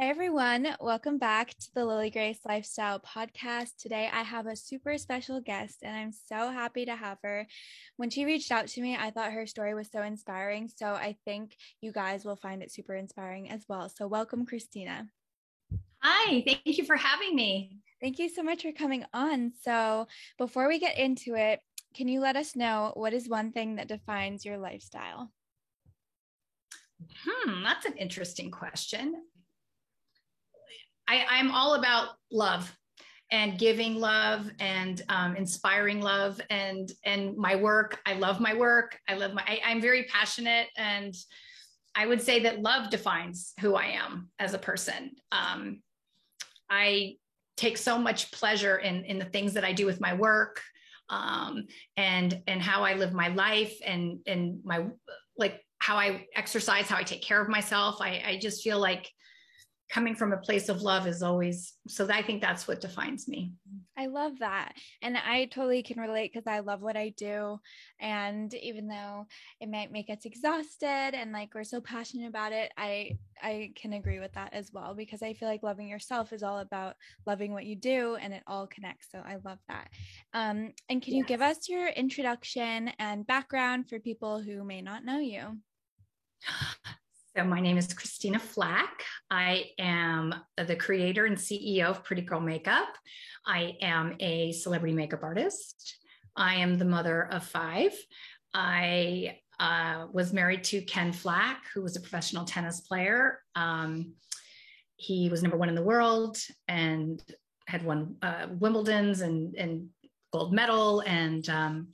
Hi, everyone. Welcome back to the Lily Grace Lifestyle Podcast. Today, I have a super special guest, and I'm so happy to have her. When she reached out to me, I thought her story was so inspiring. So I think you guys will find it super inspiring as well. So welcome, Christina. Hi, thank you for having me. Thank you so much for coming on. So before we get into it, can you let us know what is one thing that defines your lifestyle? That's an interesting question. I'm all about love and giving love and inspiring love and my work. I love my work. I'm very passionate, and I would say that love defines who I am as a person. I take so much pleasure in the things that I do with my work, and how I live my life and my, like, how I exercise, how I take care of myself. I just feel like coming from a place of love is always, so I think that's what defines me. I love that. And I totally can relate because I love what I do. And even though it might make us exhausted and like we're so passionate about it, I can agree with that as well, because I feel like loving yourself is all about loving what you do, and it all connects. So I love that. And can you give us your introduction and background for people who may not know you? So my name is Christina Flack. I am the creator and CEO of Pretty Girl Makeup. I am a celebrity makeup artist. I am the mother of 5. I was married to Ken Flack, who was a professional tennis player. He was number 1 in the world and had won Wimbledon's and gold medal. And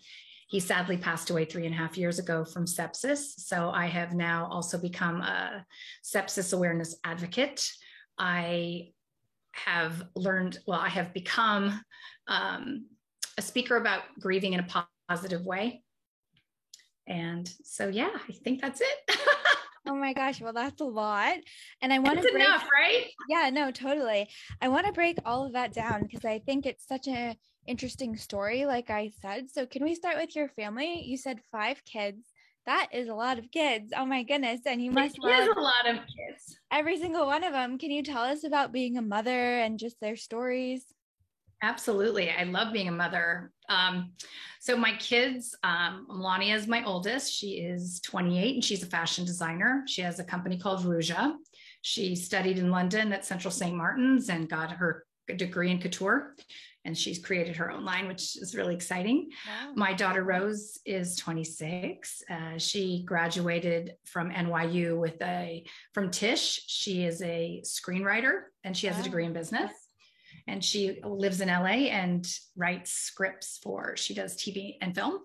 he sadly passed away 3.5 years ago from sepsis. So I have now also become a sepsis awareness advocate. I have become a speaker about grieving in a positive way. And so, yeah, I think that's it. Oh my gosh. Well, that's a lot. And I want to break enough, right? Yeah, no, totally. I want to break all of that down because I think it's such an interesting story, like I said. So can we start with your family? You said 5 kids. That is a lot of kids. Oh my goodness. And you must love a lot of kids. Every single one of them. Can you tell us about being a mother and just their stories? Absolutely. I love being a mother. So my kids, Melania is my oldest. She is 28 and she's a fashion designer. She has a company called Rouja. She studied in London at Central St. Martin's and got her degree in couture. And she's created her own line, which is really exciting. Wow. My daughter Rose is 26. She graduated from NYU from Tisch. She is a screenwriter and she has a degree in business. And she lives in LA and writes scripts she does TV and film.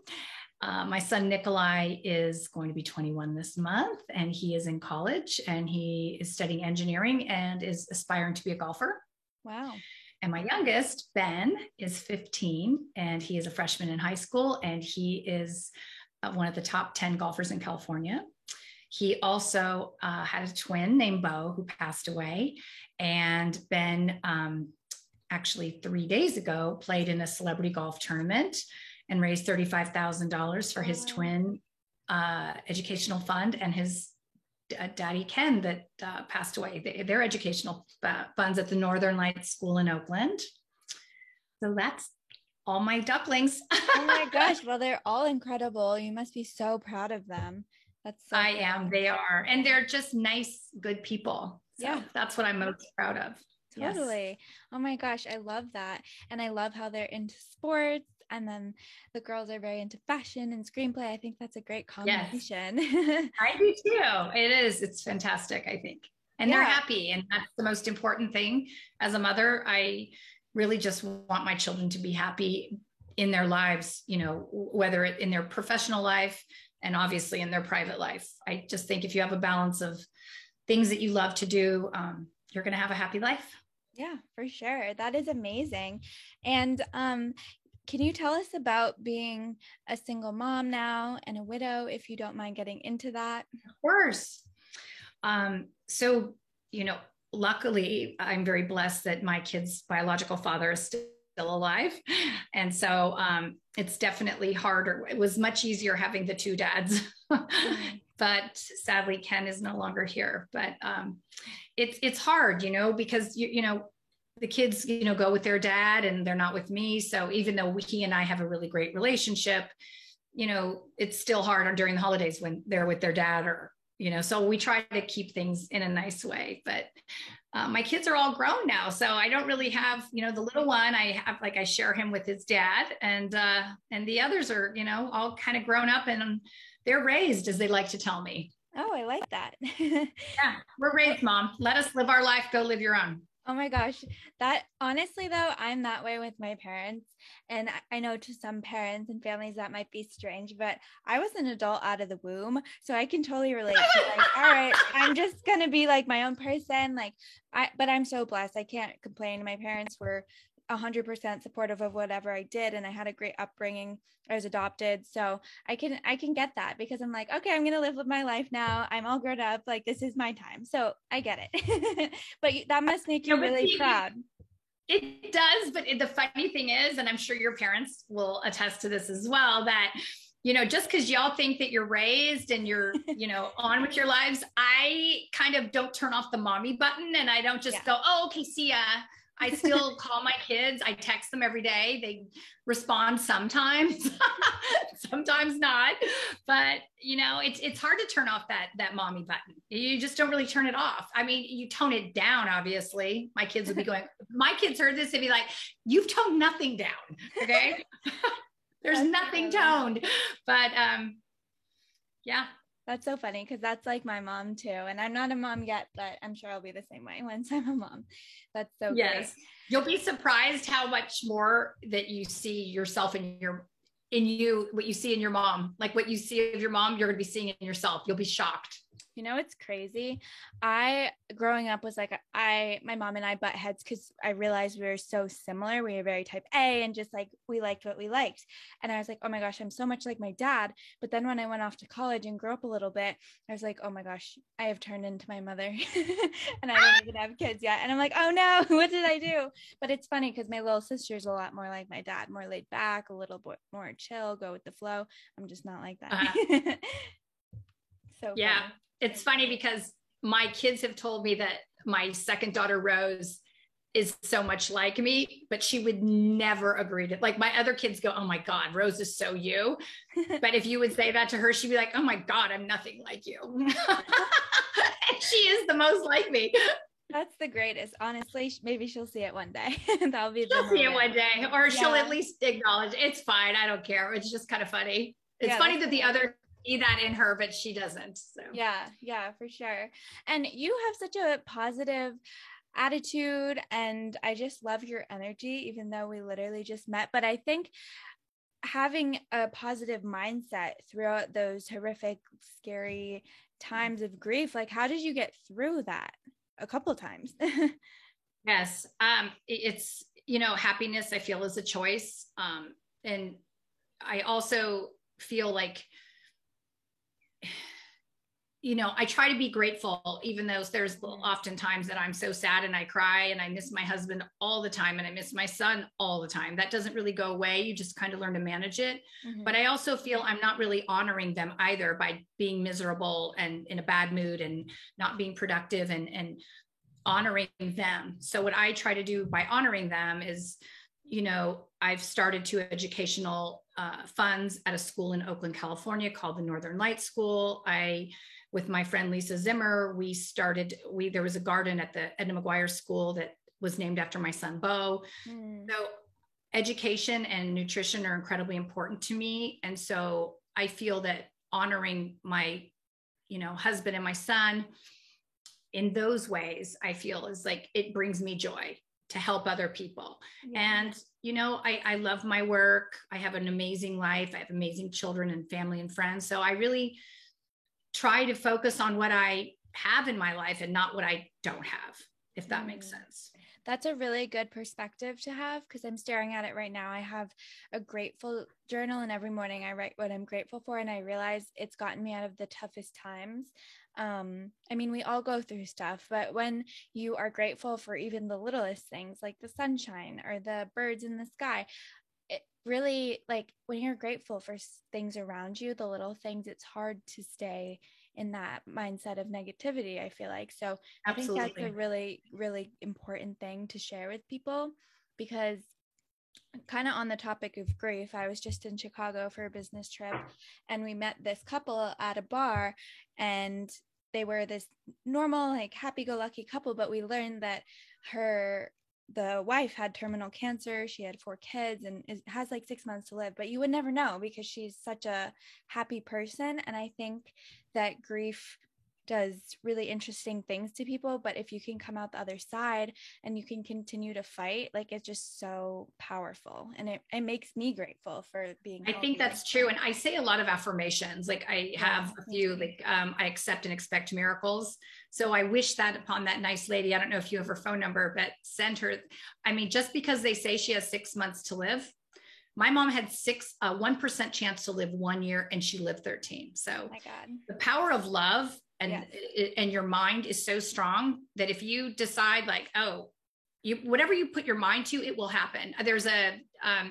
My son Nikolai is going to be 21 this month, and he is in college and he is studying engineering and is aspiring to be a golfer. Wow. And my youngest, Ben, is 15 and he is a freshman in high school, and he is one of the top 10 golfers in California. He also had a twin named Bo who passed away, and Ben, actually 3 days ago, played in a celebrity golf tournament and raised $35,000 for his twin educational fund and his daddy Ken that passed away, their educational funds at the Northern Lights School in Oakland. So that's all my ducklings. Oh my gosh. Well, they're all incredible. You must be so proud of them. That's so I am. They are. And they're just nice, good people. So yeah, that's what I'm most proud of. Totally. Yes. Oh my gosh, I love that. And I love how they're into sports, and then the girls are very into fashion and screenplay. I think that's a great combination. Yes. I do too. It is. It's fantastic, I think. And they're happy. And that's the most important thing. As a mother, I really just want my children to be happy in their lives, whether in their professional life and obviously in their private life. I just think if you have a balance of things that you love to do, you're going to have a happy life. Yeah, for sure. That is amazing. And can you tell us about being a single mom now and a widow, if you don't mind getting into that? Of course. So, luckily, I'm very blessed that my kid's biological father is still alive. And so it's definitely harder. It was much easier having the 2 dads but sadly Ken is no longer here. But it's hard, because the kids, go with their dad and they're not with me. So even though he and I have a really great relationship, it's still hard during the holidays when they're with their dad so we try to keep things in a nice way. But my kids are all grown now. So I don't really have, the little one I share him with his dad, and the others are, all kind of grown up and they're raised, as they like to tell me. Oh, I like that. Yeah, we're raised, Mom. Let us live our life. Go live your own. Oh my gosh. That honestly though, I'm that way with my parents. And I know to some parents and families that might be strange, but I was an adult out of the womb. So I can totally relate to like, all right, I'm just gonna be like my own person. But I'm so blessed. I can't complain. My parents were 100% supportive of whatever I did, and I had a great upbringing. I was adopted, so I can get that, because I'm like, okay, I'm gonna live with my life now. I'm all grown up, like this is my time, so I get it. But that must make you really proud. It does, but the funny thing is, and I'm sure your parents will attest to this as well, that just because y'all think that you're raised and you're, on with your lives, I kind of don't turn off the mommy button, and I don't just go, oh, okay, see ya. I still call my kids. I text them every day. They respond sometimes, sometimes not. But it's hard to turn off that mommy button. You just don't really turn it off. I mean, you tone it down. Obviously, my kids would be going. My kids heard this and be like, "You've toned nothing down." Okay, there's nothing toned. But yeah. That's so funny, because that's like my mom too. And I'm not a mom yet, but I'm sure I'll be the same way once I'm a mom. That's so great. You'll be surprised how much more that you see yourself in you, what you see in your mom. Like what you see of your mom, you're going to be seeing it in yourself. You'll be shocked. It's crazy. Growing up was like, my mom and I butt heads because I realized we were so similar. We were very type A, and just like we liked what we liked. And I was like, oh my gosh, I'm so much like my dad. But then when I went off to college and grew up a little bit, I was like, oh my gosh, I have turned into my mother and I don't even have kids yet. And I'm like, oh no, what did I do? But it's funny because my little sister's a lot more like my dad, more laid back, a little bit more chill, go with the flow. I'm just not like that. So yeah. funny. It's funny because my kids have told me that my second daughter, Rose, is so much like me, but she would never agree to, like, my other kids go, oh my God, Rose is so you. But if you would say that to her, she'd be like, oh my God, I'm nothing like you. She is the most like me. That's the greatest. Honestly, maybe she'll see it one day. That'll be she'll see it one day, or she'll at least acknowledge it's fine. I don't care. It's just kind of funny. It's funny that the other see that in her, but she doesn't. So yeah, for sure. And you have such a positive attitude, and I just love your energy, even though we literally just met. But I think having a positive mindset throughout those horrific, scary times of grief, like how did you get through that? A couple of times. Yes. It's, happiness I feel is a choice. And I also feel like, I try to be grateful, even though there's often times that I'm so sad and I cry and I miss my husband all the time and I miss my son all the time. That doesn't really go away. You just kind of learn to manage it. Mm-hmm. But I also feel I'm not really honoring them either by being miserable and in a bad mood and not being productive and honoring them. So what I try to do by honoring them is, I've started 2 educational funds at a school in Oakland, California called the Northern Lights School. With my friend Lisa Zimmer, there was a garden at the Edna McGuire School that was named after my son, Bo. So education and nutrition are incredibly important to me. And so I feel that honoring my, husband and my son in those ways, I feel is like, it brings me joy to help other people. Yeah. And, I love my work. I have an amazing life. I have amazing children and family and friends. So I really try to focus on what I have in my life and not what I don't have, if that makes sense. That's a really good perspective to have, because I'm staring at it right now. I have a grateful journal, and every morning I write what I'm grateful for. And I realize it's gotten me out of the toughest times. I mean, we all go through stuff, but when you are grateful for even the littlest things like the sunshine or the birds in the sky, it really, like, when you're grateful for things around you, the little things, it's hard to stay in that mindset of negativity, I feel like. So I think that's Absolutely. a really, really important thing to share with people, because kind of on the topic of grief, I was just in Chicago for a business trip, and we met this couple at a bar, and they were this normal, like happy-go-lucky couple, but we learned that the wife had terminal cancer. She had 4 kids and has like 6 months to live, but you would never know because she's such a happy person. And I think that grief does really interesting things to people, but if you can come out the other side and you can continue to fight, like it's just so powerful, and it makes me grateful for being I think healthy. that's true. And I say a lot of affirmations. Like I have a few, like I accept and expect miracles. So I wish that upon that nice lady. I don't know if you have her phone number, but send her. I mean, just because they say she has 6 months to live, my mom had 1% chance to live 1 year, and she lived 13. So my God, the power of love and yes. and your mind is so strong that if you decide like, oh, whatever you put your mind to, it will happen. There's I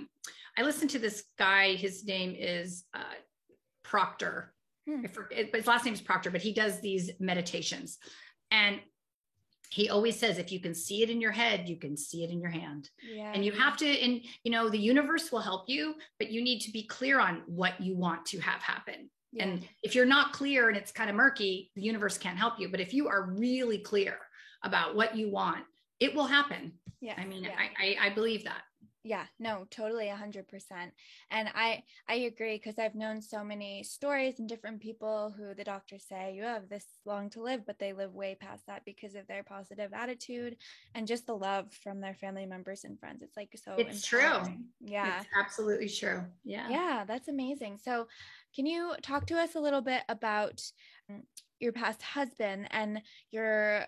listened to this guy, his name is Proctor. I forget, but his last name is Proctor, but he does these meditations. And he always says, if you can see it in your head, you can see it in your hand. Yeah. And you have to, and the universe will help you, but you need to be clear on what you want to have happen. Yeah. And if you're not clear and it's kind of murky, the universe can't help you. But if you are really clear about what you want, it will happen. Yeah. I mean, yeah. I believe that. Yeah, no, totally 100%. And I agree, because I've known so many stories and different people who the doctors say you have this long to live, but they live way past that because of their positive attitude and just the love from their family members and friends. It's like so it's empowering. True. Yeah. It's absolutely true. Yeah. Yeah, that's amazing. So can you talk to us a little bit about your past husband and your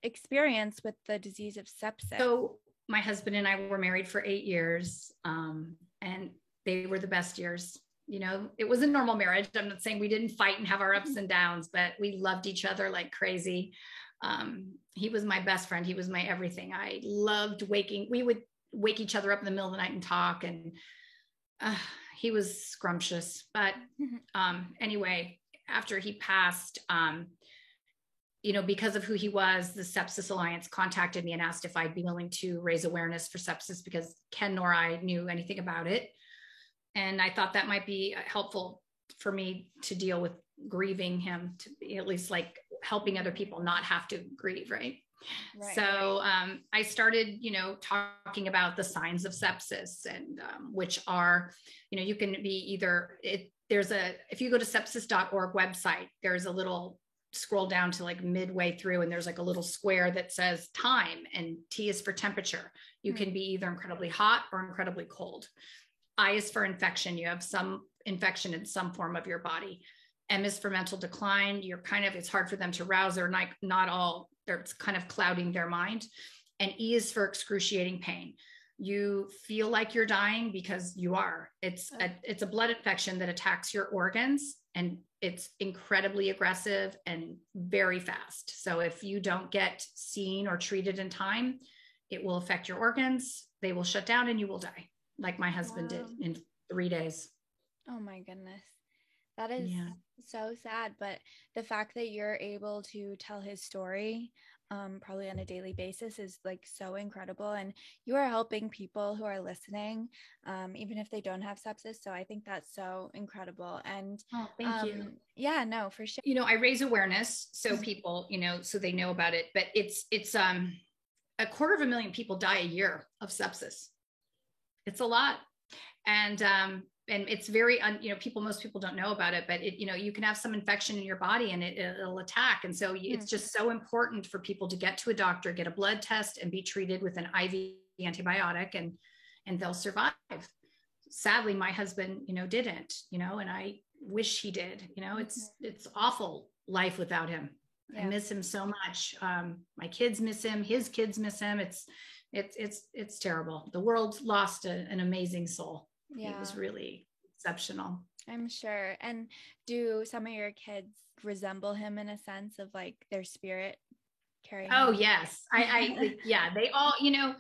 experience with the disease of sepsis? So my husband and I were married for 8 years, and they were the best years. It was a normal marriage. I'm not saying we didn't fight and have our ups and downs, but we loved each other like crazy. He was my best friend. He was my everything. I loved we would wake each other up in the middle of the night and talk, and he was scrumptious. But anyway, after he passed, because of who he was, the Sepsis Alliance contacted me and asked if I'd be willing to raise awareness for sepsis, because Ken nor I knew anything about it. And I thought that might be helpful for me to deal with grieving him, to be at least like helping other people not have to grieve, right? So I started, talking about the signs of sepsis, and which are, you can be if you go to sepsis.org website, there's a little scroll down to like midway through, and there's like a little square that says time, and T is for temperature. You can be either incredibly hot or incredibly cold. I is for infection. You have some infection in some form of your body. M is for mental decline. It's hard for them to rouse, or not all, it's kind of clouding their mind. And E is for excruciating pain. You feel like you're dying because you are. It's a blood infection that attacks your organs, and it's incredibly aggressive and very fast. So if you don't get seen or treated in time, it will affect your organs. They will shut down and you will die, like my husband did in 3 days. Oh my goodness. That is so sad. But the fact that you're able to tell his story probably on a daily basis is like so incredible, and you are helping people who are listening, even if they don't have sepsis. So I think that's so incredible. And thank you. Yeah, no, for sure. I raise awareness so people, so they know about it, but it's 250,000 people die a year of sepsis. It's a lot. And it's very, most people don't know about it, but you can have some infection in your body and it'll attack. And so it's just so important for people to get to a doctor, get a blood test, and be treated with an IV antibiotic, and they'll survive. Sadly, my husband, didn't, and I wish he did. It's awful life without him. Yeah. I miss him so much. My kids miss him. His kids miss him. It's terrible. The world lost an amazing soul. Yeah. He was really exceptional, I'm sure. And do some of your kids resemble him in a sense of like their spirit carrying? Oh, yes. Yeah, they all, they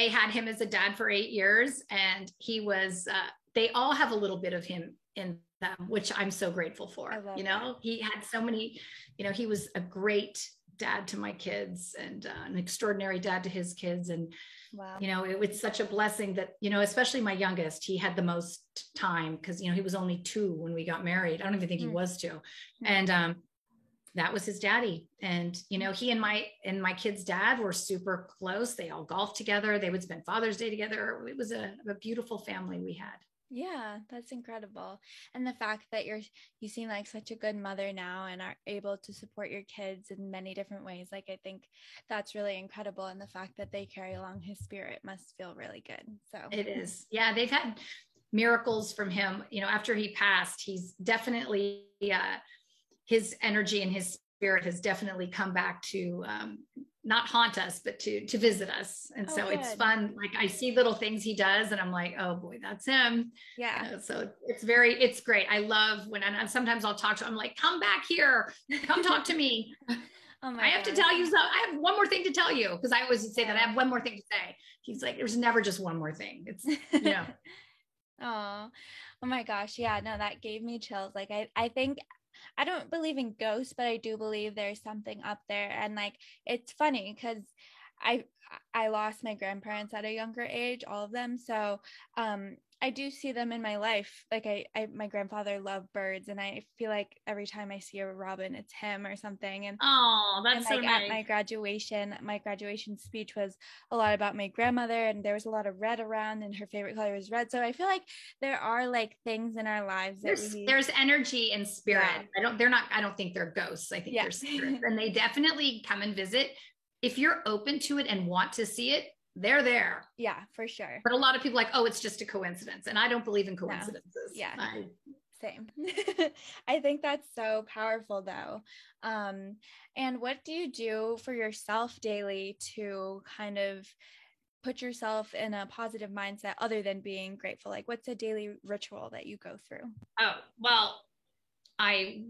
had him as a dad for 8 years, and he was they all have a little bit of him in them, which I'm so grateful for. I love He had so many, he was a great dad to my kids and an extraordinary dad to his kids. And, wow. it was such a blessing that, especially my youngest, he had the most time because, he was only 2 when we got married. I don't even think he was 2. And that was his daddy. And, he and my kid's dad were super close. They all golfed together. They would spend Father's Day together. It was a beautiful family we had. Yeah, that's incredible. And the fact that you seem like such a good mother now and are able to support your kids in many different ways. Like, I think that's really incredible. And the fact that they carry along his spirit must feel really good. So it is. Yeah. They've had miracles from him, after he passed. He's definitely, his energy and his spirit has definitely come back to, not haunt us, but to visit us. And so good. It's fun. Like, I see little things he does and I'm like, oh boy, that's him. Yeah. So it's great. I love when sometimes I'll talk to him, I'm like, come back here, come talk to me. I have to tell you something. I have one more thing to tell you. Cause I always say that I have one more thing to say. He's like, there's never just one more thing. It's, Oh my gosh. Yeah, no, that gave me chills. Like, I think I don't believe in ghosts, but I do believe there's something up there. And like, it's funny because I lost my grandparents at a younger age, all of them. So I do see them in my life. Like my grandfather loved birds, and I feel like every time I see a robin, it's him or something. And that's so nice. At my graduation speech was a lot about my grandmother, and there was a lot of red around, and her favorite color was red. So I feel like there are like things in our lives that there's energy and spirit. Yeah. I don't think they're ghosts. I think they're spirits, and they definitely come and visit. If you're open to it and want to see it, they're there. Yeah, for sure. But a lot of people are like, oh, it's just a coincidence. And I don't believe in coincidences. No. Yeah. Same. I think that's so powerful though. And what do you do for yourself daily to kind of put yourself in a positive mindset other than being grateful? Like, what's a daily ritual that you go through? Oh, well, I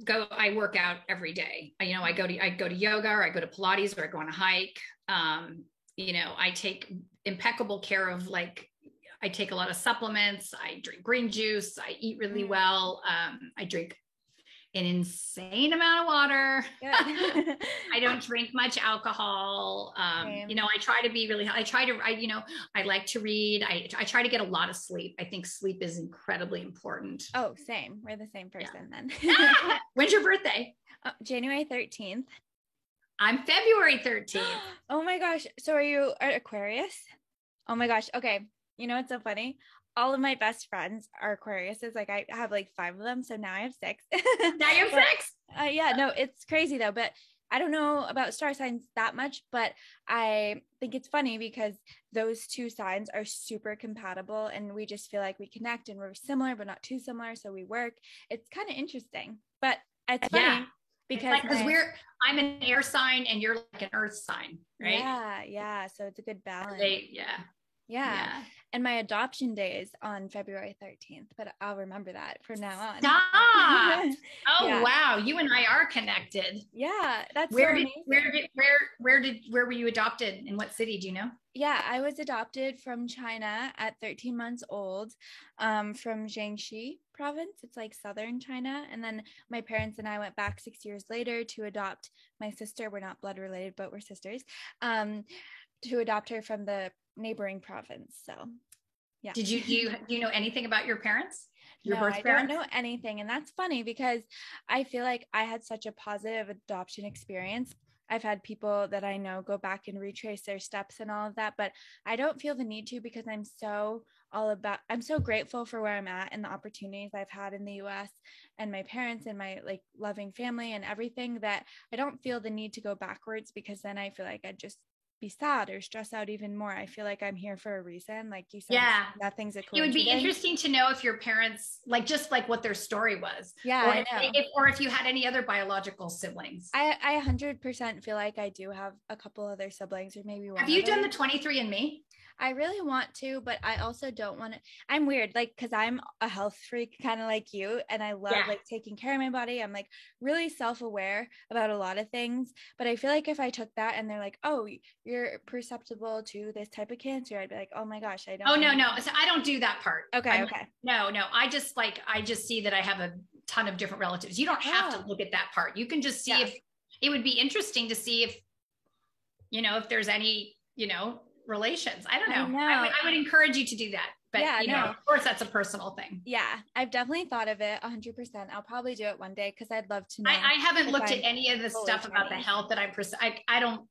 work out every day. I go to yoga, or I go to Pilates, or I go on a hike. I take impeccable care of, like, I take a lot of supplements. I drink green juice. I eat really well. I drink an insane amount of water. I don't drink much alcohol. I try to be really, I like to read. I try to get a lot of sleep. I think sleep is incredibly important. Oh, same. We're the same person then. When's your birthday? January 13th. I'm February 13th. Oh my gosh. So are you Aquarius? Oh my gosh. Okay. You know, it's so funny. All of my best friends are Aquariuses. Like, I have like 5 of them. So now I have 6. Now you have 6? Yeah, no, it's crazy though. But I don't know about star signs that much, but I think it's funny because those 2 signs are super compatible, and we just feel like we connect and we're similar, but not too similar. So we work. It's kind of interesting, but it's funny. Yeah. Because I'm an air sign and you're like an earth sign, right? Yeah. So it's a good balance. Yeah. And my adoption day is on February 13th, but I'll remember that from now on. Stop. Wow. You and I are connected. Yeah. That's where were you adopted? In what city? Do you know? Yeah, I was adopted from China at 13 months old, from Jiangxi province. It's like southern China. And then my parents and I went back 6 years later to adopt my sister. We're not blood related, but we're sisters, to adopt her from the neighboring province. So yeah. Do you know anything about your parents? Your birth parents? I don't know anything. And that's funny because I feel like I had such a positive adoption experience. I've had people that I know go back and retrace their steps and all of that, but I don't feel the need to, because I'm so grateful for where I'm at and the opportunities I've had in the US and my parents and my like loving family and everything, that I don't feel the need to go backwards, because then I feel like I'd just be sad or stress out even more. I feel like I'm here for a reason. Like you said, nothing's a coincidence. It would be interesting to know if your parents, like, just like what their story was. Yeah, or if you had any other biological siblings. I 100% feel like I do have a couple other siblings, or maybe one. Have you done the 23andMe? I really want to, but I also don't want to. I'm weird, like, because I'm a health freak, kind of like you, and I love Yeah. like taking care of my body. I'm like really self-aware about a lot of things, but I feel like if I took that and they're like, oh, you're perceptible to this type of cancer, I'd be like, oh my gosh, I don't Oh, want no, to. no. So I don't do that part. Okay, okay. No, no. I just see that I have a ton of different relatives. You don't have to Oh, look at that part. You can just see yeah. if it would be interesting to see if, if there's any, relations. I don't I know. know. I would encourage you to do that. But, Yeah, no. of course, that's a personal thing. Yeah, I've definitely thought of it 100%. I'll probably do it one day because I'd love to know I haven't if looked at I'm any of the fully stuff about the Chinese. health that I don't.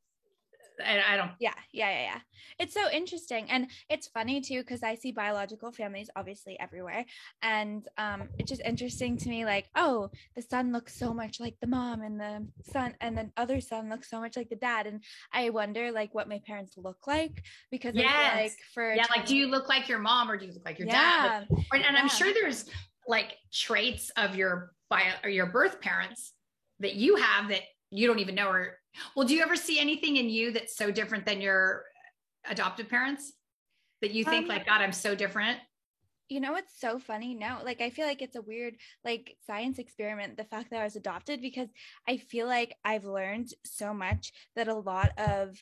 I don't. Yeah. It's so interesting. And it's funny too, because I see biological families obviously everywhere. And it's just interesting to me, like, oh, the son looks so much like the mom, and the son and the other son looks so much like the dad. And I wonder like what my parents look like, because I feel like Yes. for Yeah. Like, do you look like your mom or do you look like your dad? And I'm sure there's like traits of your or your birth parents that you have that you don't even know. Or, well, do you ever see anything in you that's so different than your adoptive parents that you think like, God, I'm so different? You know, it's so funny now. Like, I feel like it's a weird, like, science experiment, the fact that I was adopted, because I feel like I've learned so much that a lot of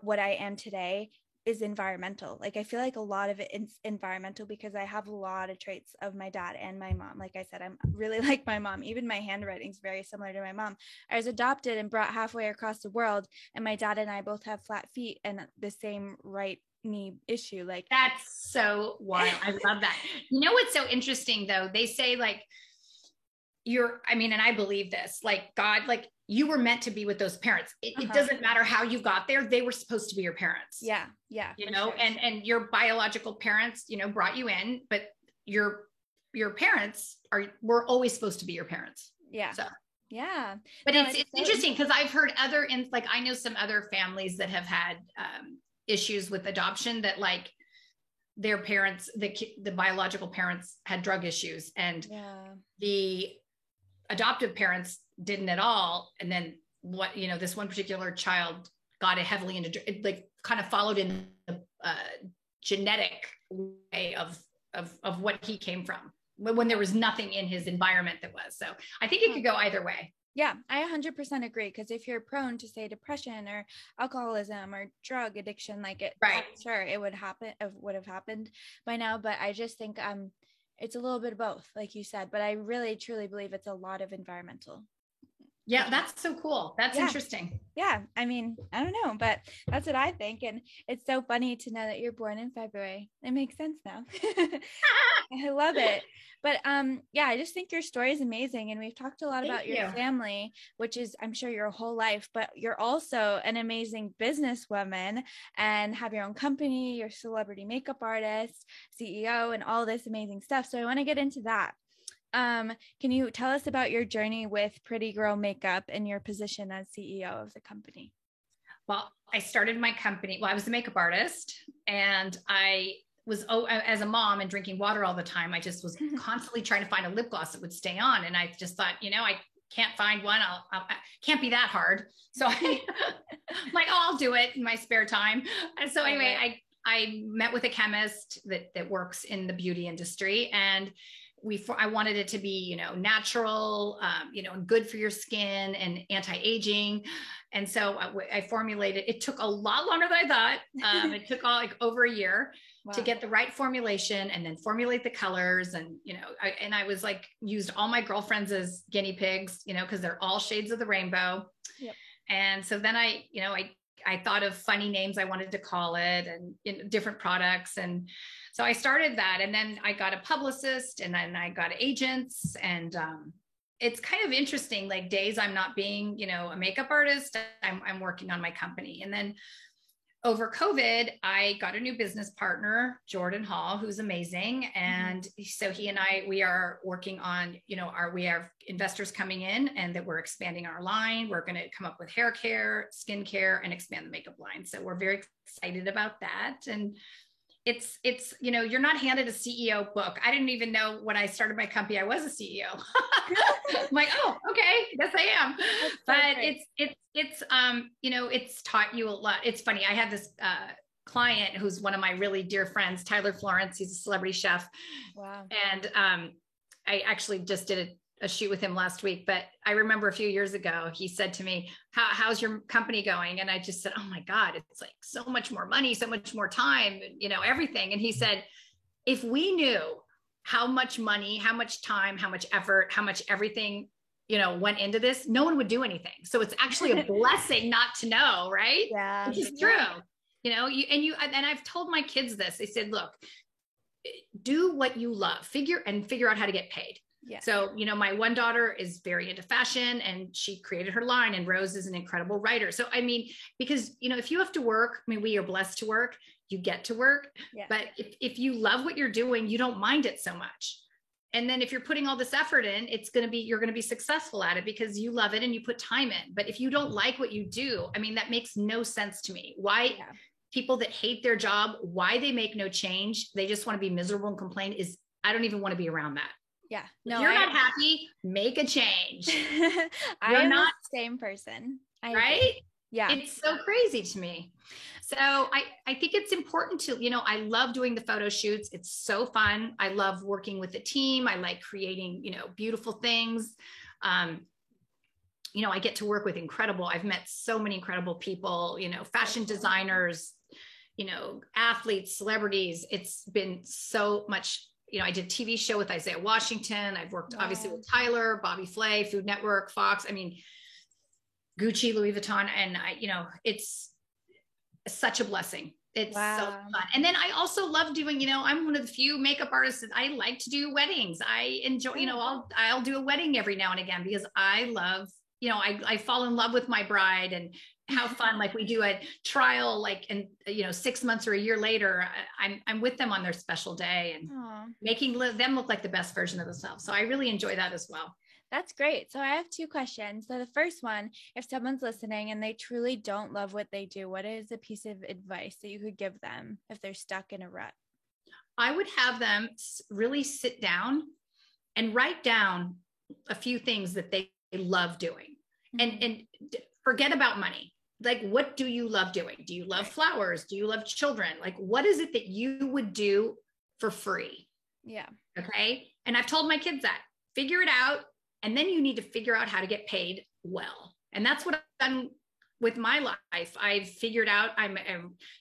what I am today is environmental. Like, I feel like a lot of it is environmental because I have a lot of traits of my dad and my mom. Like I said, I'm really like my mom. Even my handwriting is very similar to my mom. I was adopted and brought halfway across the world, and my dad and I both have flat feet and the same right knee issue. Like, that's so wild. I love that. You know what's so interesting though? They say like and I believe this, like God, like you were meant to be with those parents. It doesn't matter how you got there. They were supposed to be your parents. Yeah. Sure. And your biological parents, brought you in, but your parents were always supposed to be your parents. Yeah. So. Yeah. But it's interesting because I've heard like I know some other families that have had issues with adoption, that like their parents, the biological parents had drug issues, and the adoptive parents didn't at all. And then this one particular child got it heavily into, like kind of followed in the genetic way of what he came from, when there was nothing in his environment that was. So I think it could go either way. Yeah, I 100% agree. Because if you're prone to, say, depression or alcoholism or drug addiction, like it, right, I'm sure it would have happened by now. But I just think it's a little bit of both, like you said. But I really truly believe it's a lot of environmental. Yeah, that's so cool. That's interesting. Yeah, I mean, I don't know, but that's what I think. And it's so funny to know that you're born in February. It makes sense now. I love it. But yeah, I just think your story is amazing. And we've talked a lot about your family, which is, I'm sure, your whole life, but you're also an amazing businesswoman and have your own company, you're a celebrity makeup artist, CEO, and all this amazing stuff. So I want to get into that. Can you tell us about your journey with Pretty Girl Makeup and your position as CEO of the company? Well, I started my company. Well, I was a makeup artist, and I was, as a mom and drinking water all the time, I just was constantly trying to find a lip gloss that would stay on. And I just thought, I can't find one. I can't be that hard. So I'm like, I'll do it in my spare time. And so anyway, I met with a chemist that works in the beauty industry, and I wanted it to be, natural, and good for your skin and anti-aging. And so I formulated, it took a lot longer than I thought. It took over a year to get the right formulation and then formulate the colors. And, I was like, used all my girlfriends as guinea pigs, cause they're all shades of the rainbow. Yep. And so then I thought of funny names I wanted to call it, and different products. And so I started that, and then I got a publicist, and then I got agents. And it's kind of interesting, like days I'm not being, a makeup artist, I'm working on my company. And then over COVID, I got a new business partner, Jordan Hall, who's amazing. And so he and we are working on, we have investors coming in, and that we're expanding our line. We're going to come up with hair care, skin care, and expand the makeup line. So we're very excited about that. And it's, you're not handed a CEO book. I didn't even know when I started my company, I was a CEO. I'm like, oh, okay, yes, I am. But it's, it's taught you a lot. It's funny. I had this client who's one of my really dear friends, Tyler Florence. He's a celebrity chef. Wow. And I actually just did a shoot with him last week, but I remember a few years ago, he said to me, how's your company going? And I just said, oh my God, it's like so much more money, so much more time, you know, everything. And he said, if we knew how much money, how much time, how much effort, how much everything, you know, went into this, no one would do anything. So it's actually a blessing not to know, right? Yeah. Which is true. You know, and I've told my kids this. They said, look, do what you love, figure out how to get paid. Yeah. So, you know, my one daughter is very into fashion and she created her line, and Rose is an incredible writer. So, I mean, because, you know, if you have to work, I mean, we are blessed to work, you get to work, but if you love what you're doing, you don't mind it so much. And then if you're putting all this effort in, you're going to be successful at it because you love it and you put time in. But if you don't like what you do, I mean, that makes no sense to me. Why people that hate their job, why they make no change, they just want to be miserable and complain, I don't even want to be around that. Yeah. No, if you're not happy, make a change. I'm not the same person. Right? Yeah. It's so crazy to me. So I think it's important to, you know, I love doing the photo shoots. It's so fun. I love working with the team. I like creating, you know, beautiful things. You know, I get to work with I've met so many incredible people, you know, fashion designers, you know, athletes, celebrities. It's been so much. You know, I did a TV show with Isaiah Washington. I've worked obviously with Tyler, Bobby Flay, Food Network, Fox. I mean, Gucci, Louis Vuitton. And you know, it's such a blessing. It's so fun. And then I also love doing, you know, I'm one of the few makeup artists that I like to do weddings. I enjoy, you know, I'll do a wedding every now and again because I love, you know, I fall in love with my bride and how fun, like we do a trial, like, and you know, 6 months or a year later, I'm with them on their special day and making them look like the best version of themselves. So I really enjoy that as well. That's great. So I have 2 questions. So the first one, if someone's listening and they truly don't love what they do, what is a piece of advice that you could give them if they're stuck in a rut? I would have them really sit down and write down a few things that they love doing and forget about money. Like, what do you love doing? Do you love flowers? Do you love children? Like, what is it that you would do for free? Yeah. Okay. And I've told my kids that figure it out. And then you need to figure out how to get paid well. And that's what I've done with my life. I've figured out I'm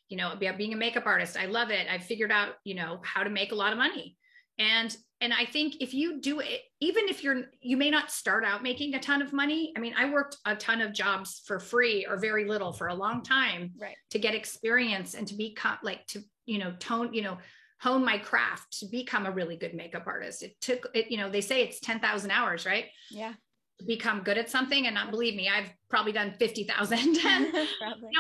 you know, being a makeup artist. I love it. I've figured out, you know, how to make a lot of money. And I think if you do it, even if you may not start out making a ton of money. I mean, I worked a ton of jobs for free or very little for a long time to get experience and to become like, to, you know, hone my craft to become a really good makeup artist. It took it, you know, they say it's 10,000 hours, right? Yeah. To become good at something. And not believe me, I've probably done 50,000. You know,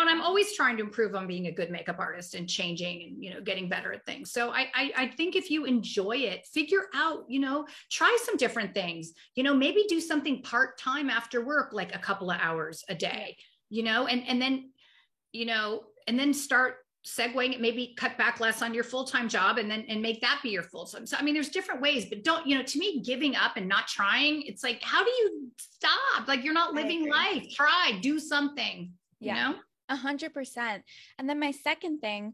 and I'm always trying to improve on being a good makeup artist and changing and, you know, getting better at things. So I think if you enjoy it, figure out, you know, try some different things, you know, maybe do something part-time after work, like a couple of hours a day, you know, and then, you know, and then start segueing it, maybe cut back less on your full-time job and make that be your full-time. So, I mean, there's different ways, but don't, you know, to me, giving up and not trying, it's like, how do you stop? Like, you're not living life. Try, do something, you know? 100%. And then my second thing,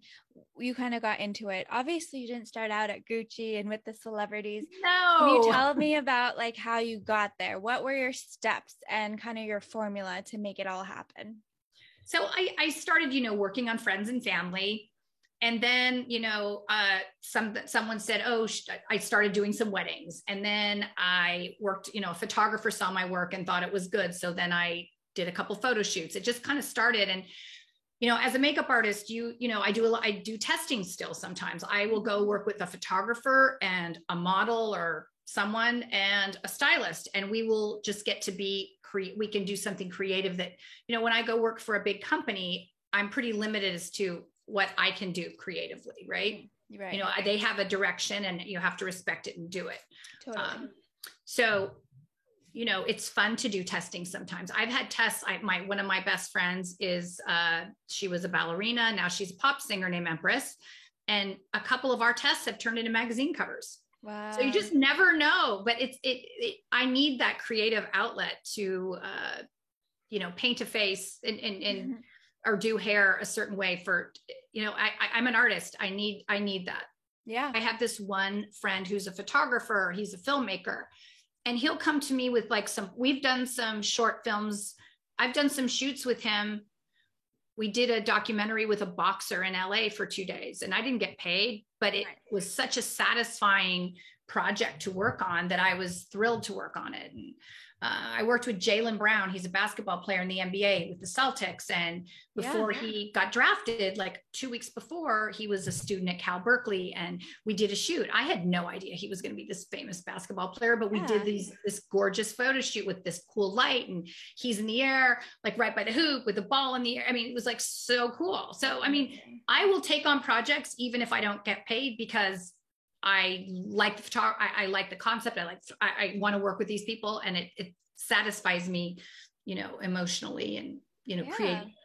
you kind of got into it. Obviously you didn't start out at Gucci and with the celebrities. No. Can you tell me about like how you got there? What were your steps and kind of your formula to make it all happen? So I started, you know, working on friends and family. And then, you know, someone said, oh, I started doing some weddings. And then I worked, you know, a photographer saw my work and thought it was good. So then I did a couple photo shoots. It just kind of started. And, you know, as a makeup artist, you know, I do testing still. Sometimes I will go work with a photographer and a model or someone and a stylist, and we will just get to we can do something creative that, you know, when I go work for a big company, I'm pretty limited as to what I can do creatively. Right. You know, they have a direction and you have to respect it and do it. Totally. So, you know, it's fun to do testing sometimes. I've had tests. One of my best friends is, she was a ballerina. Now she's a pop singer named Empress. And a couple of our tests have turned into magazine covers. Wow. So you just never know, but I need that creative outlet to, you know, paint a face and or do hair a certain way for, I'm an artist. I need that. Yeah. I have this one friend who's a photographer. He's a filmmaker, and he'll come to me with like we've done some short films. I've done some shoots with him. We did a documentary with a boxer in LA for 2 days, and I didn't get paid, but it was such a satisfying project to work on that I was thrilled to work on it. And I worked with Jaylen Brown. He's a basketball player in the NBA with the Celtics. And before he got drafted, like 2 weeks before, he was a student at Cal Berkeley, and we did a shoot. I had no idea he was going to be this famous basketball player, but we did this gorgeous photo shoot with this cool light, and he's in the air, like right by the hoop with the ball in the air. I mean, it was like so cool. So, I mean, I will take on projects even if I don't get paid, because I like the photography. I like the concept. I want to work with these people, and it satisfies me, emotionally and,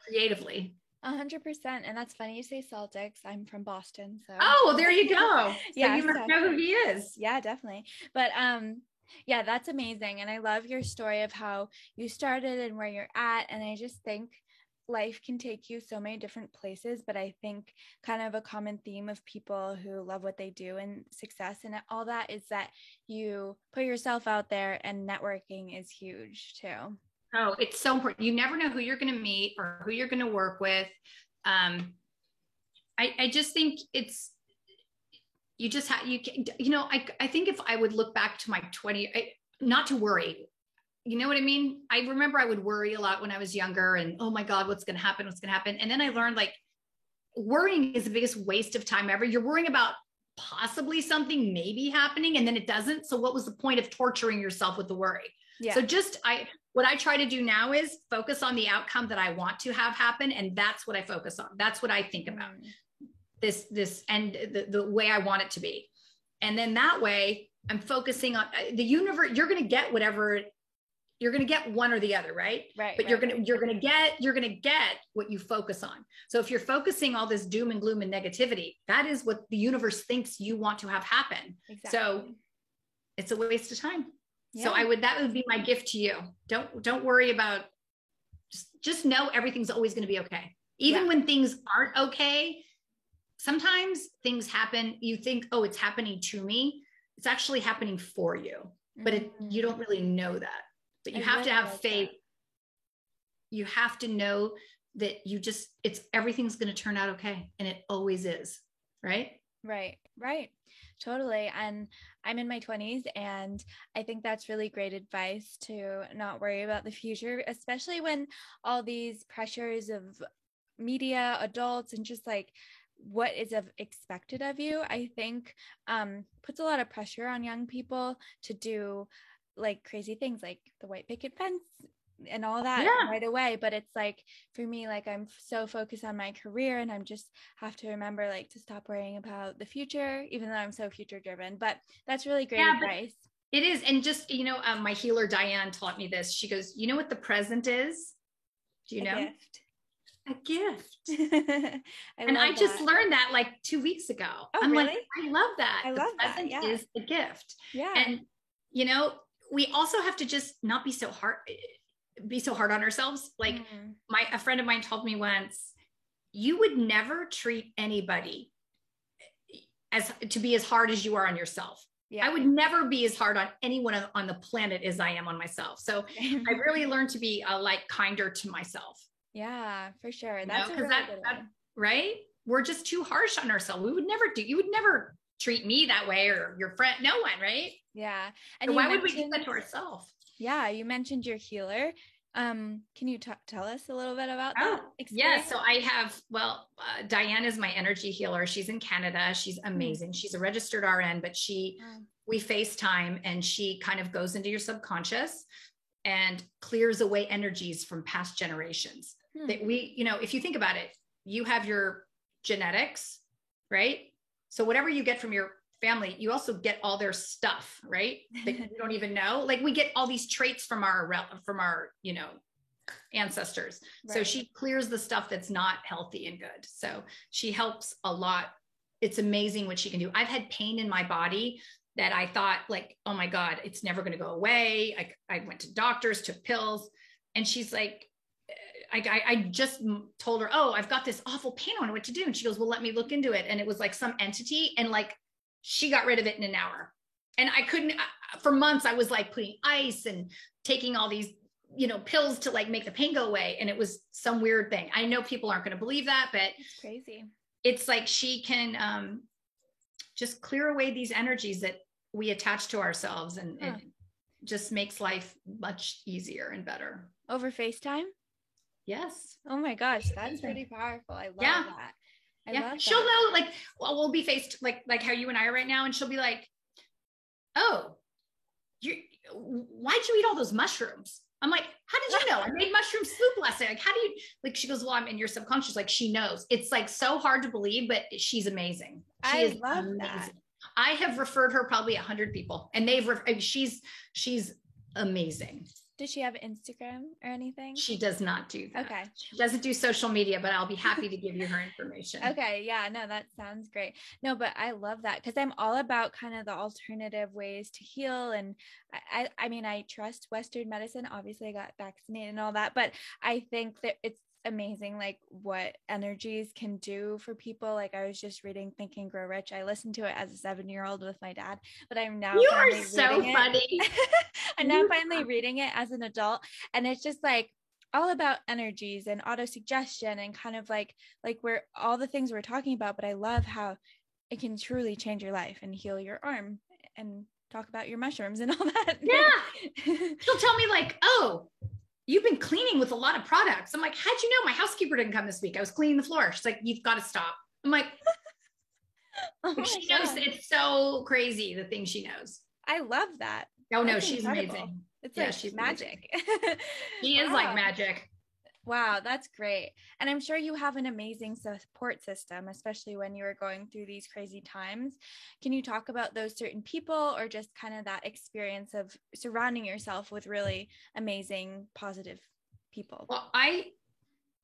creatively. 100%. And that's funny you say Celtics. I'm from Boston. So. Oh, there you go. So yeah. You must know who he is. Yeah, definitely. But, yeah, that's amazing. And I love your story of how you started and where you're at. And I just think life can take you so many different places, but I think kind of a common theme of people who love what they do and success and all that is that you put yourself out there, and networking is huge too. Oh, it's so important. You never know who you're going to meet or who you're going to work with. I just think it's, you just have, I think if I would look back to my 20, not to worry, you know what I mean? I remember I would worry a lot when I was younger, and, oh my God, what's going to happen? What's going to happen? And then I learned, like, worrying is the biggest waste of time ever. You're worrying about possibly something maybe happening, and then it doesn't. So what was the point of torturing yourself with the worry? Yeah. So what I try to do now is focus on the outcome that I want to have happen. And that's what I focus on. That's what I think about this and the way I want it to be. And then that way I'm focusing on the universe. You're going to get whatever. You're going to get one or the other, right? Right. But you're going to get what you focus on. So if you're focusing all this doom and gloom and negativity, that is what the universe thinks you want to have happen. Exactly. So it's a waste of time. Yeah. So that would be my gift to you. Don't worry about, just know everything's always going to be okay. Even when things aren't okay, sometimes things happen. You think, oh, it's happening to me. It's actually happening for you, but you don't really know that. But you have to have faith. You have to know that everything's going to turn out okay. And it always is. Right? Right. Totally. And I'm in my 20s, and I think that's really great advice to not worry about the future, especially when all these pressures of media, adults, and just like what is expected of you, I think puts a lot of pressure on young people to do like crazy things like the white picket fence and all that right away. But it's like, for me, like, I'm so focused on my career, and I'm just have to remember, like, to stop worrying about the future, even though I'm so future driven. But that's really great advice. It is. And just, my healer Diane taught me this. She goes, you know what the present is? Do you know? A gift. I just learned that like 2 weeks ago. Oh, I'm really? Like, I love that. I love that. The present is the gift. Yeah. And we also have to just not be so hard on ourselves. Like a friend of mine told me once, you would never treat anybody to be as hard as you are on yourself. Yeah. I would never be as hard on anyone on the planet as I am on myself. So I really learned to be kinder to myself. Yeah, for sure. That's a really good one. Right? We're just too harsh on ourselves. You would never treat me that way, or your friend, no one, right? Yeah. And so why would we do that to ourselves? Yeah. You mentioned your healer. Can you tell us a little bit about that experience? Yeah. So I have, Diane is my energy healer. She's in Canada. She's amazing. She's a registered RN, but we FaceTime, and she kind of goes into your subconscious and clears away energies from past generations that if you think about it, you have your genetics, right? So whatever you get from your family, you also get all their stuff, right? That you don't even know. Like, we get all these traits from our ancestors. Right. So she clears the stuff that's not healthy and good. So she helps a lot. It's amazing what she can do. I've had pain in my body that I thought, like, oh my God, it's never going to go away. I went to doctors, took pills, and she's like, I just told her, oh, I've got this awful pain. I don't know what to do. And she goes, well, let me look into it. And it was like some entity. And like, she got rid of it in an hour. And I couldn't, for months, I was like putting ice and taking all these, pills to like make the pain go away. And it was some weird thing. I know people aren't going to believe that, but it's crazy. It's like she can just clear away these energies that we attach to ourselves, and it just makes life much easier and better. Over FaceTime? Yes. Oh my gosh, that's pretty powerful. I love that. I love that. She'll know, like, well, we'll be faced like how you and I are right now, and she'll be like, oh, why'd you eat all those mushrooms? I'm like, how did you know? I made mushroom soup last night. Like, how do you, like, she goes, well, I'm in your subconscious. Like, she knows. It's like so hard to believe, but she's amazing. I love that. I have referred her probably 100 people, and she's amazing. Does she have Instagram or anything? She does not do that. Okay. She doesn't do social media, but I'll be happy to give you her information. Okay. Yeah, no, that sounds great. No, but I love that, because I'm all about kind of the alternative ways to heal. And I mean, I trust Western medicine. Obviously I got vaccinated and all that, but I think that it's amazing, like what energies can do for people. Like, I was just reading Think and Grow Rich. I listened to it as a 7-year-old with my dad, but I'm now you are so funny. I'm now finally reading it as an adult, and it's just like all about energies and auto-suggestion and kind of like where all the things we're talking about. But I love how it can truly change your life and heal your arm, and talk about your mushrooms and all that. Yeah. She'll tell me like, oh, you've been cleaning with a lot of products. I'm like, how'd you know? My housekeeper didn't come this week. I was cleaning the floor. She's like, you've got to stop. I'm like, she knows. It's so crazy, the things she knows. I love that. Oh no, she's amazing. It's like she's magic. She is like magic. Wow, that's great. And I'm sure you have an amazing support system, especially when you are going through these crazy times. Can you talk about those certain people, or just kind of that experience of surrounding yourself with really amazing, positive people? Well, I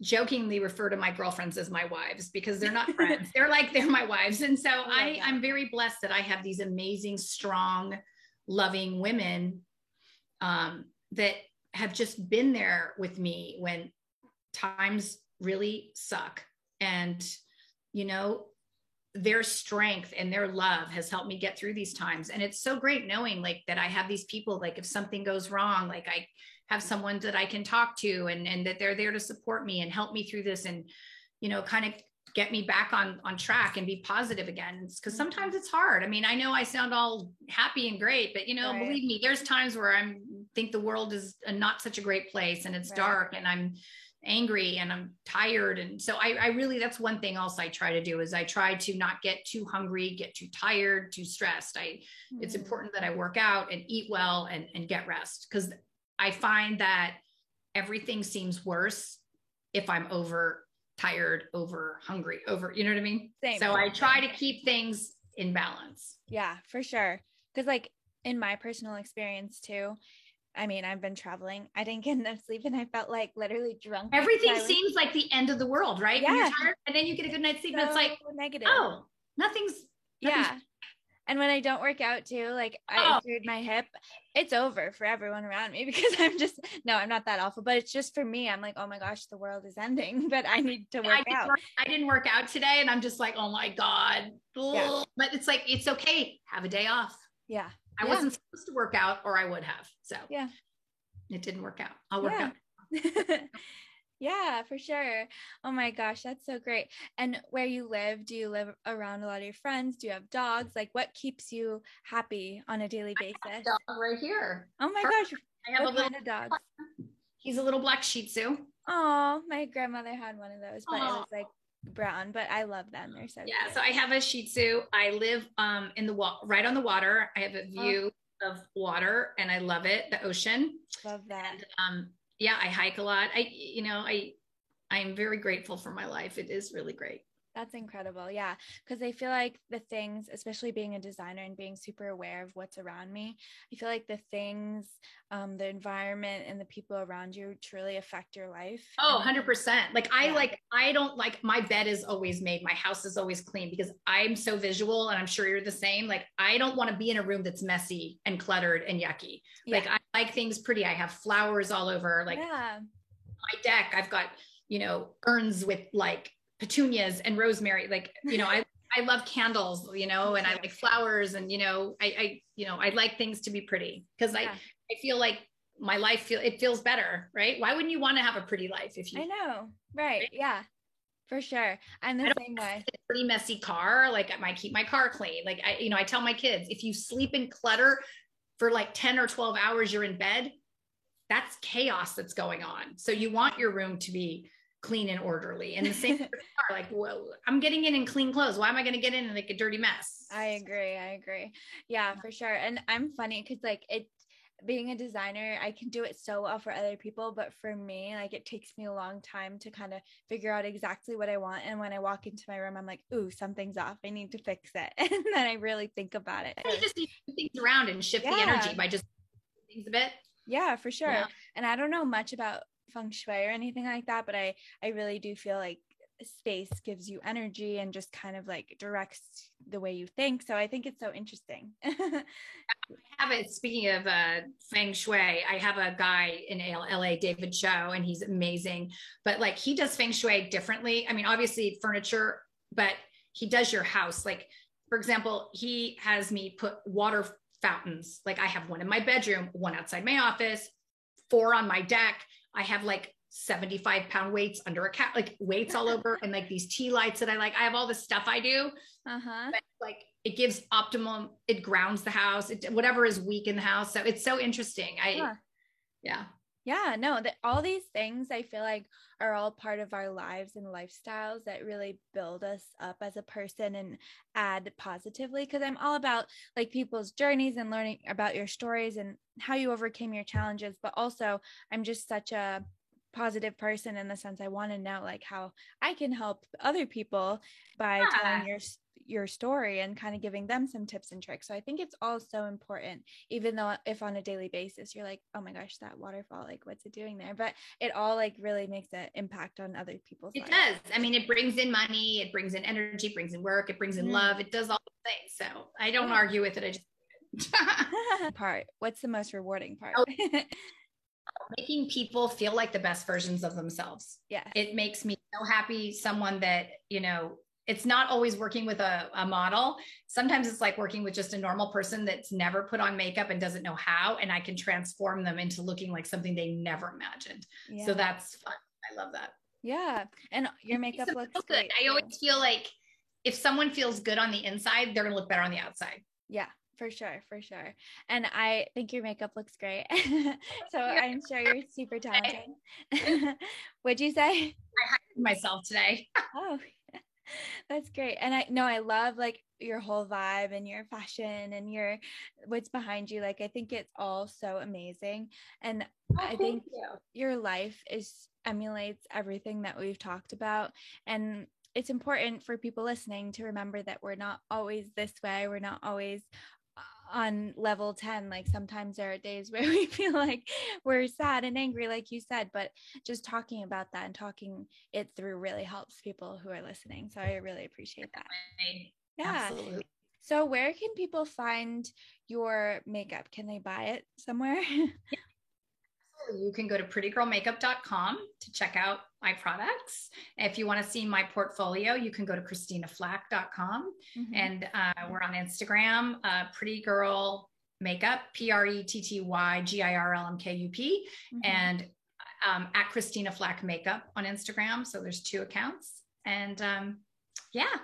jokingly refer to my girlfriends as my wives, because they're not friends. They're my wives. And so I'm very blessed that I have these amazing, strong, loving women that have just been there with me when times really suck. And, their strength and their love has helped me get through these times. And it's so great knowing like that I have these people, like if something goes wrong, like I have someone that I can talk to, and that they're there to support me and help me through this, and, kind of get me back on track and be positive again. Because sometimes it's hard. I mean, I know I sound all happy and great, but right. Believe me, there's times where I think the world is not such a great place, and it's dark, and I'm angry and I'm tired. And so I really, that's one thing else I try to do, is I try to not get too hungry, get too tired, too stressed. It's important that I work out and eat well and get rest, because I find that everything seems worse if I'm over tired, over hungry, over, you know what I mean? Same. So I try to keep things in balance. Yeah, for sure. Because like in my personal experience too, I mean, I've been traveling. I didn't get enough sleep, and I felt like literally drunk. Everything seems like the end of the world, right? Yeah. When you're tired, and then you get a good night's sleep, and it's like negative. Oh, nothing's. Yeah. And when I don't work out too, like I injured my hip, it's over for everyone around me, because I'm not that awful, but it's just for me. I'm like, oh my gosh, the world is ending, but I need to work out. I didn't work out today, and I'm just like, oh my God. Yeah. But it's like, it's okay. Have a day off. Yeah. I wasn't supposed to work out, or I would have. So yeah, it didn't work out. I'll work out. Yeah, for sure. Oh my gosh, that's so great. And where you live, do you live around a lot of your friends? Do you have dogs? Like, what keeps you happy on a daily basis? I have a dog right here. Oh my gosh. I have what kind of dog? He's a little black Shih Tzu. Oh, my grandmother had one of those, but it was like brown, but I love them. They're so cute. So I have a Shih Tzu. I live in the right on the water. I have a view of water, and I love it, the ocean. Love that. And I hike a lot. I'm very grateful for my life. It is really great. That's incredible. Yeah. Because I feel like the things, especially being a designer and being super aware of what's around me, I feel like the things, the environment and the people around you truly affect your life. Oh, 100%. Like I don't like, my bed is always made. My house is always clean, because I'm so visual, and I'm sure you're the same. Like, I don't want to be in a room that's messy and cluttered and yucky. Like, I like things pretty. I have flowers all over. Like, my deck, I've got, urns with like petunias and rosemary. Like, I love candles, and I like flowers, and, I like things to be pretty because I feel like my life feels better, right? Why wouldn't you want to have a pretty life if you? I know, right? Yeah, for sure. I'm the same way. A pretty messy car. Like, I might keep my car clean. Like, I tell my kids, if you sleep in clutter for like 10 or 12 hours, you're in bed, that's chaos that's going on. So you want your room to be clean and orderly. And the same car, like, well, I'm getting in clean clothes. Why am I going to get in like a dirty mess? I agree. Yeah, for sure. And I'm funny because like being a designer, I can do it so well for other people, but for me, like it takes me a long time to kind of figure out exactly what I want. And when I walk into my room, I'm like, ooh, something's off. I need to fix it. And then I really think about it. You just need to move things around and shift the energy by just things a bit. Yeah, for sure. Yeah. And I don't know much about feng shui or anything like that, but I really do feel like space gives you energy and just kind of like directs the way you think. So I think it's so interesting. I have it. Speaking of feng shui, I have a guy in LA, David Cho, and he's amazing. But like he does feng shui differently. I mean, obviously furniture, but he does your house. Like, for example, he has me put water fountains. Like I have one in my bedroom, one outside my office, 4 on my deck. I have like 75-pound weights under a cat, like weights all over, and like these tea lights that I like. I have all this stuff I do. But like it gives optimum, it grounds the house, whatever is weak in the house. So it's so interesting. No, that all these things I feel like are all part of our lives and lifestyles that really build us up as a person and add positively. Because I'm all about like people's journeys and learning about your stories and how you overcame your challenges. But also, I'm just such a positive person in the sense I want to know like how I can help other people by telling your story and kind of giving them some tips and tricks. So I think it's all so important, even though if on a daily basis you're like, oh my gosh, that waterfall, like what's it doing there? But it all like really makes an impact on other people's lives. It does. I mean, it brings in money, it brings in energy, it brings in work, it brings in love, it does all the things. So I don't argue with it. I just what's the most rewarding part? Making people feel like the best versions of themselves. Yeah. It makes me so happy. Someone that, it's not always working with a model. Sometimes it's like working with just a normal person that's never put on makeup and doesn't know how, and I can transform them into looking like something they never imagined. Yeah. So that's fun. I love that. Yeah. And your makeup looks so good. I always feel like if someone feels good on the inside, they're going to look better on the outside. Yeah. For sure. And I think your makeup looks great. So I'm sure you're super talented. What'd you say? I hired myself today. Oh, that's great. And I love like your whole vibe and your fashion and what's behind you. Like, I think it's all so amazing. And I think your life emulates everything that we've talked about. And it's important for people listening to remember that we're not always this way. We're not always on level 10. Like sometimes there are days where we feel like we're sad and angry, like you said, but just talking about that and talking it through really helps people who are listening. So I really appreciate that. Yeah. Absolutely. So where can people find your makeup? Can they buy it somewhere? You can go to prettygirlmakeup.com to check out my products. If you want to see my portfolio, you can go to christinaflack.com. And we're on Instagram, Pretty Girl Makeup, PRETTYGIRLMKUP, and at Christina Flack Makeup on Instagram. So there's 2 accounts. And yeah.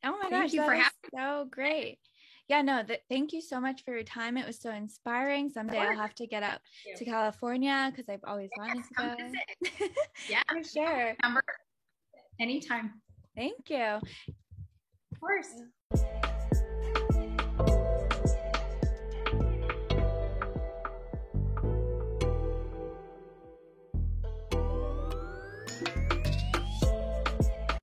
Oh my gosh, that is so great. Yeah, no, thank you so much for your time. It was so inspiring. Someday I'll have to get out to California because I've always wanted to go. Yeah, for sure. Anytime. Thank you. Of course.